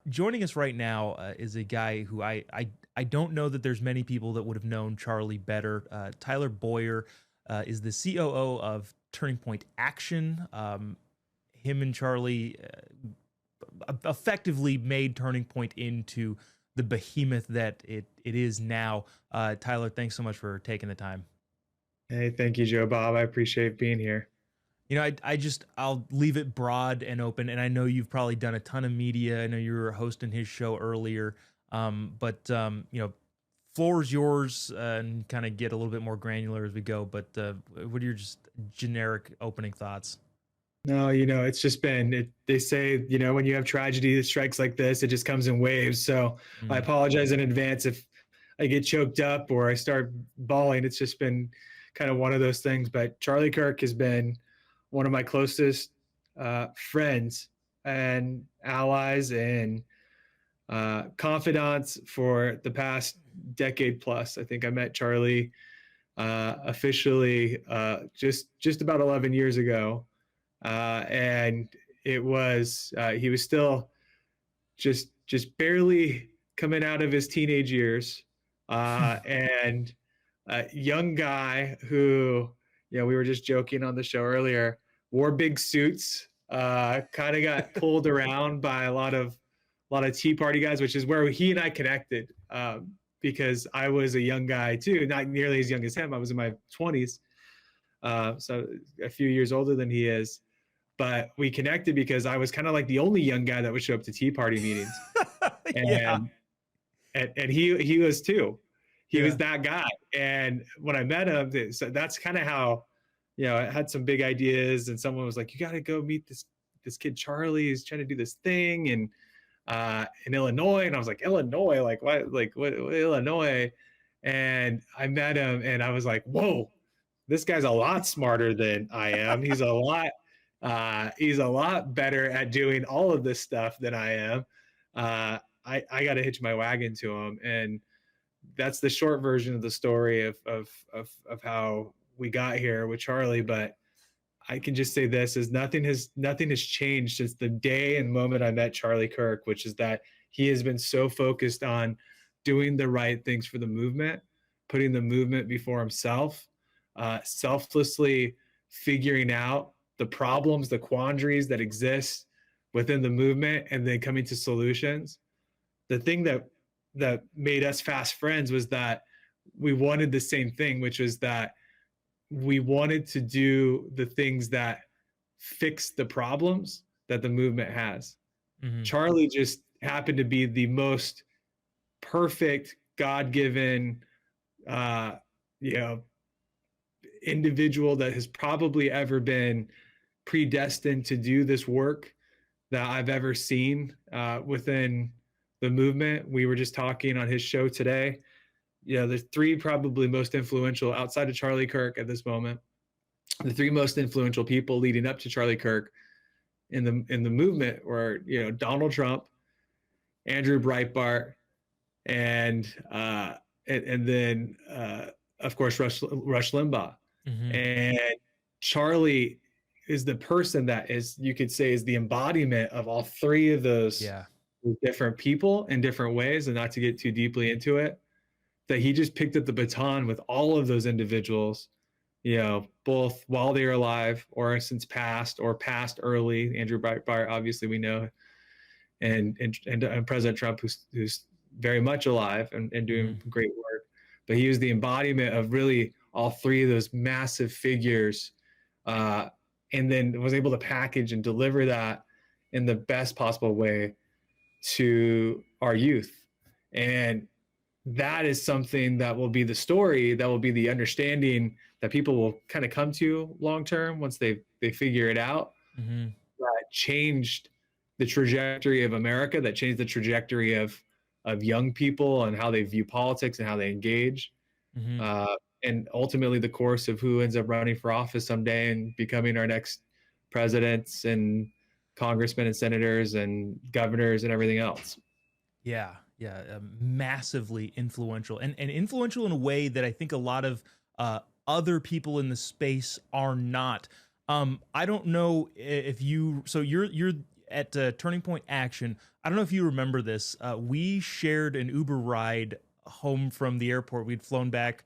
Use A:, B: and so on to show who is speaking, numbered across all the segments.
A: Joining us right now is a guy who I don't know that there's many people that would have known Charlie better. Tyler Bowyer is the COO of Turning Point Action. Him and Charlie effectively made Turning Point into the behemoth that it is now. Tyler, thanks so much for taking the time.
B: Hey, thank you, Jobob. I appreciate being here.
A: I'll leave it broad and open. And I know you've probably done a ton of media. I know you were hosting his show earlier. Floor's yours, and kind of get a little bit more granular as we go. But what are your just generic opening thoughts?
B: No, it's just they say, when you have tragedy that strikes like this, it just comes in waves. So I
A: Mm.
B: apologize in advance if I get choked up or I start bawling. It's just been kind of one of those things. But Charlie Kirk has been one of my closest friends and allies and confidants for the past decade plus. I think I met Charlie officially just about 11 years ago, and it was he was still just barely coming out of his teenage years, and a young guy who, we were just joking on the show earlier, wore big suits, kind of got pulled around by a lot of Tea Party guys, which is where he and I connected, because I was a young guy too, not nearly as young as him. I was in my 20s, so a few years older than he is. But we connected because I was kind of like the only young guy that would show up to Tea Party meetings,
A: Yeah,
B: and he was too. He was
A: yeah.
B: that guy. And when I met him, so that's kind of how, I had some big ideas, and someone was like, "You got to go meet this kid Charlie. He's trying to do this thing in Illinois." And I was like, "Illinois? Like what? Like what Illinois?" And I met him, and I was like, "Whoa, this guy's a lot smarter than I am. He's a lot better at doing all of this stuff than I am. I got to hitch my wagon to him." And that's the short version of the story of how we got here with Charlie. But I can just say this: is nothing has changed since the day and moment I met Charlie Kirk, which is that he has been so focused on doing the right things for the movement, putting the movement before himself, selflessly figuring out the problems, the quandaries that exist within the movement, and then coming to solutions. The thing that made us fast friends was that we wanted the same thing, which was that we wanted to do the things that fix the problems that the movement has.
A: Hmm.
B: Charlie just happened to be the most perfect, God-given, uh, you know, individual that has probably ever been predestined to do this work that I've ever seen within the movement. We were just talking on his show today. The three probably most influential outside of Charlie Kirk at this moment, the three most influential people leading up to Charlie Kirk in the movement were, Donald Trump, Andrew Breitbart, and then of course Rush Limbaugh.
A: Hmm.
B: And Charlie is the person that is, you could say, is the embodiment of all three of those
A: Yeah.
B: different people in different ways. And not to get too deeply into it, that he just picked up the baton with all of those individuals, both while they were alive or since passed or passed early. Andrew Breitbart, obviously, we know, and President Trump, who's very much alive and doing
A: Hmm.
B: great work. But he was the embodiment of really all three of those massive figures, uh, and then was able to package and deliver that in the best possible way to our youth. And that is something that will be the story, that will be the understanding that people will kind of come to long term once they figure it out.
A: Hmm.
B: That changed the trajectory of America, that changed the trajectory of young people and how they view politics and how they engage,
A: Hmm.
B: uh, and ultimately the course of who ends up running for office someday and becoming our next presidents and congressmen and senators and governors and everything else.
A: Yeah, yeah, massively influential, and influential in a way that I think a lot of other people in the space are not. I don't know if you. So you're at Turning Point Action. I don't know if you remember this. We shared an Uber ride home from the airport. We'd flown back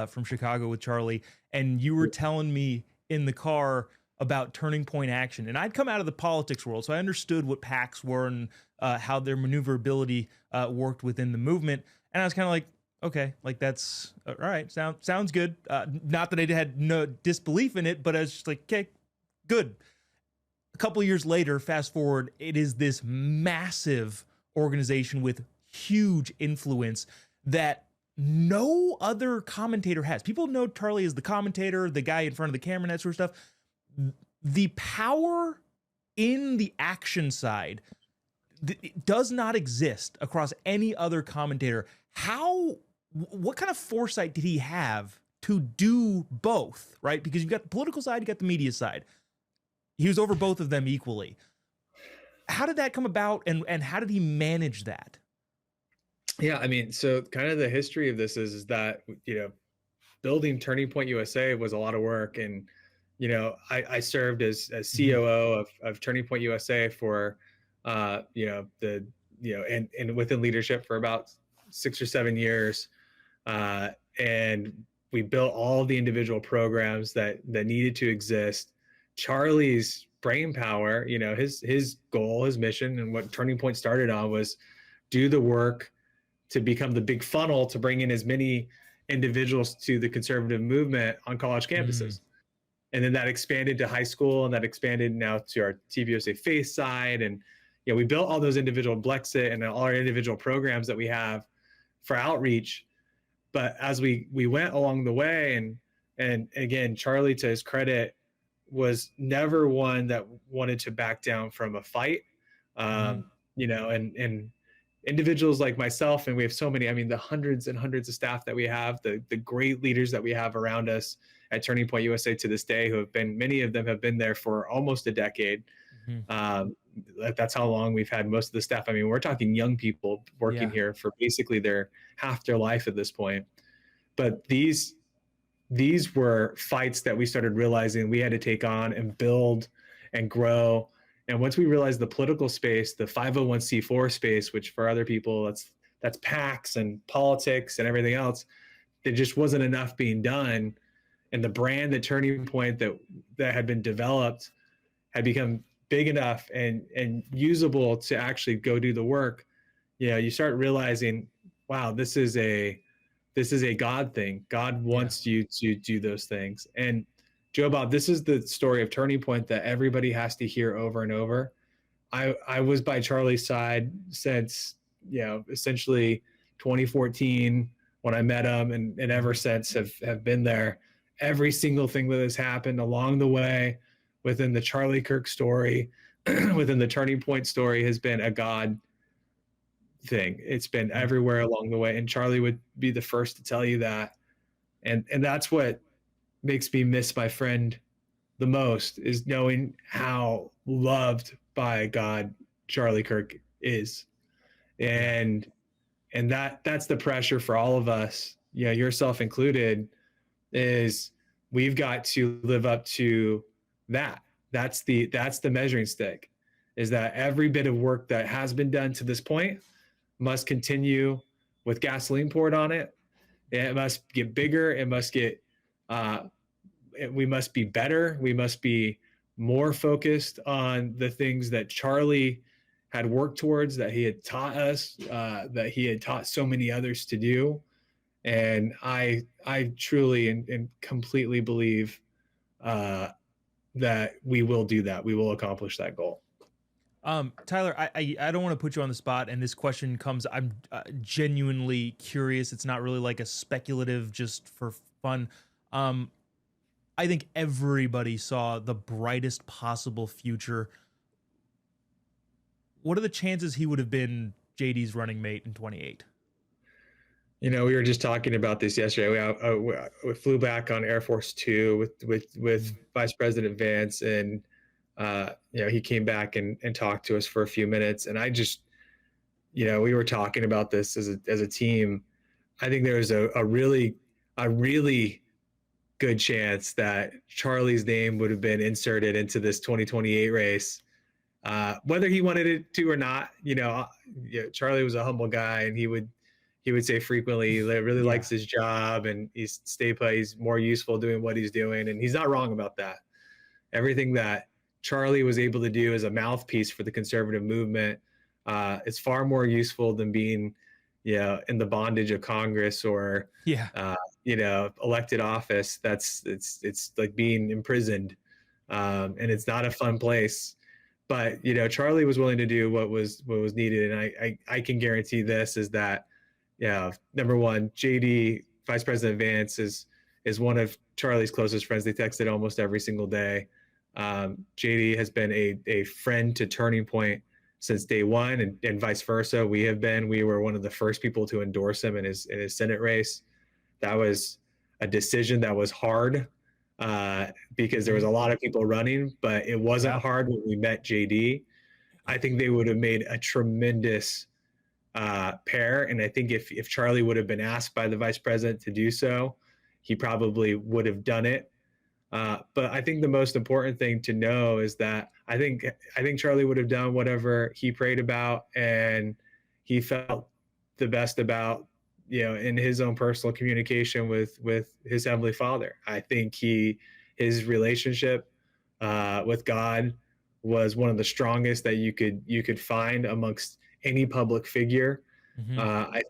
A: from Chicago with Charlie, and you were telling me in the car about Turning Point Action. And I'd come out of the politics world, so I understood what PACs were and how their maneuverability worked within the movement. And I was kind of like, okay, like that's all right. Sounds good. Not that I had no disbelief in it, but I was just like, okay, good. A couple of years later, fast forward, it is this massive organization with huge influence that no other commentator has. People know Charlie as the commentator, the guy in front of the camera, and that sort of stuff. The power in the action side does not exist across any other commentator. What kind of foresight did he have to do both, right? Because you've got the political side, you got the media side. He was over both of them equally. How did that come about, and how did he manage that?
B: Yeah, I mean, so kind of the history of this is that, building Turning Point USA was a lot of work. And, I served as COO of Turning Point USA for, and within leadership for about 6 or 7 years. And we built all the individual programs that needed to exist. Charlie's brain power, his goal, his mission, and what Turning Point started on was do the work to become the big funnel to bring in as many individuals to the conservative movement on college campuses. And then that expanded to high school, and that expanded now to our TVUSA Faith side. And we built all those individual Blexit and all our individual programs that we have for outreach. But as we went along the way, and again, Charlie, to his credit, was never one that wanted to back down from a fight. And individuals like myself, and we have so many, I mean, the hundreds and hundreds of staff that we have, the great leaders that we have around us at Turning Point USA to this day, who have been, many of them have been there for almost a decade. That's how long we've had most of the staff. I mean, we're talking young people working here for basically half their life at this point. But these were fights that we started realizing we had to take on and build and grow. And once we realized the political space, the 501c4 space, which for other people, that's PACs and politics and everything else, there just wasn't enough being done. And the brand, the Turning Point that had been developed had become big enough and usable to actually go do the work. You start realizing, wow, this is a God thing. God wants you to do those things. And Jobob, this is the story of Turning Point that everybody has to hear over and over. I was by Charlie's side since, essentially 2014 when I met him, and ever since have been there. Every single thing that has happened along the way within the Charlie Kirk story, within the Turning Point story, has been a God thing. It's been everywhere along the way. And Charlie would be the first to tell you that. And that's what makes me miss my friend the most, is knowing how loved by God Charlie Kirk is. And that's the pressure for all of us, yourself included, is we've got to live up to that. That's the measuring stick, is that every bit of work that has been done to this point must continue with gasoline poured on it. It must get bigger. It must get, we must be better. We must be more focused on the things that Charlie had worked towards, that he had taught us, that he had taught so many others to do. And I truly and completely believe that we will do that. We will accomplish that goal.
A: Tyler, I don't want to put you on the spot, and this question comes, I'm genuinely curious. It's not really like a speculative, just for fun. I think everybody saw the brightest possible future. What are the chances he would have been JD's running mate in 28?
B: We were just talking about this yesterday. We flew back on Air Force Two with Vice President Vance, and he came back and talked to us for a few minutes. And I just, we were talking about this as a team. I think there was a really good chance that Charlie's name would have been inserted into this 2028 race whether he wanted it to or not. Charlie was a humble guy, and he would say frequently he really
A: Yeah.
B: likes his job, and he's more useful doing what he's doing, and he's not wrong about that. Everything that Charlie was able to do as a mouthpiece for the conservative movement is far more useful than being, in the bondage of Congress or,
A: Yeah.
B: elected office. It's like being imprisoned, and it's not a fun place. But Charlie was willing to do what was needed, and I can guarantee this is that, yeah, number one, JD, Vice President Vance, is one of Charlie's closest friends. They texted almost every single day. JD has been a friend to Turning Point since day one, and vice versa. We were one of the first people to endorse him in his Senate race. That was a decision that was hard, because there was a lot of people running, but it wasn't
A: Yeah.
B: hard when we met JD. I think they would have made a tremendous pair. And I think if Charlie would have been asked by the vice president to do so, he probably would have done it. But I think the most important thing to know is that I think Charlie would have done whatever he prayed about and he felt the best about, in his own personal communication with his heavenly Father. I think his relationship with God was one of the strongest that you could find amongst any public figure.
A: Hmm.
B: I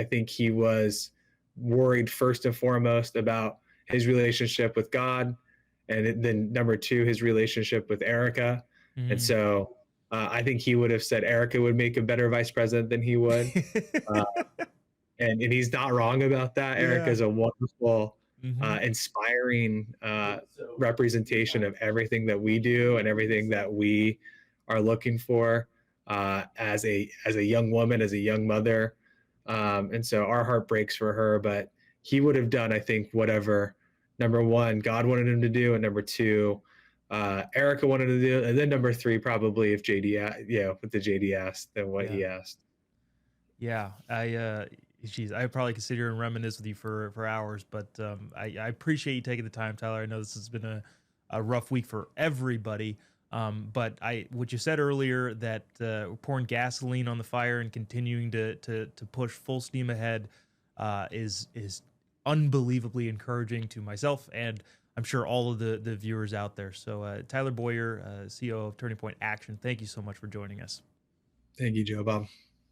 B: think he was worried first and foremost about his relationship with God, and then number two, his relationship with Erica. And
A: Hmm.
B: so I think he would have said Erica would make a better vice president than he would, uh, and he's not wrong about that. Erica
A: Yeah.
B: is a wonderful,
A: Hmm.
B: inspiring representation of everything that we do and everything that we are looking for as a young woman, as a young mother. And so our heart breaks for her, but he would have done, I think, whatever number one God wanted him to do, and number two, Erica wanted to do, and then number three, probably if JD, what the JD asked, then what
A: Yeah.
B: he asked.
A: Yeah. Geez, I probably could sit here and reminisce with you for hours, but I appreciate you taking the time, Tyler. I know this has been a rough week for everybody. But what you said earlier, that we're pouring gasoline on the fire and continuing to push full steam ahead, is unbelievably encouraging to myself, and I'm sure all of the viewers out there. So Tyler Bowyer, CEO of Turning Point Action, thank you so much for joining us.
B: Thank you, Joe Bob.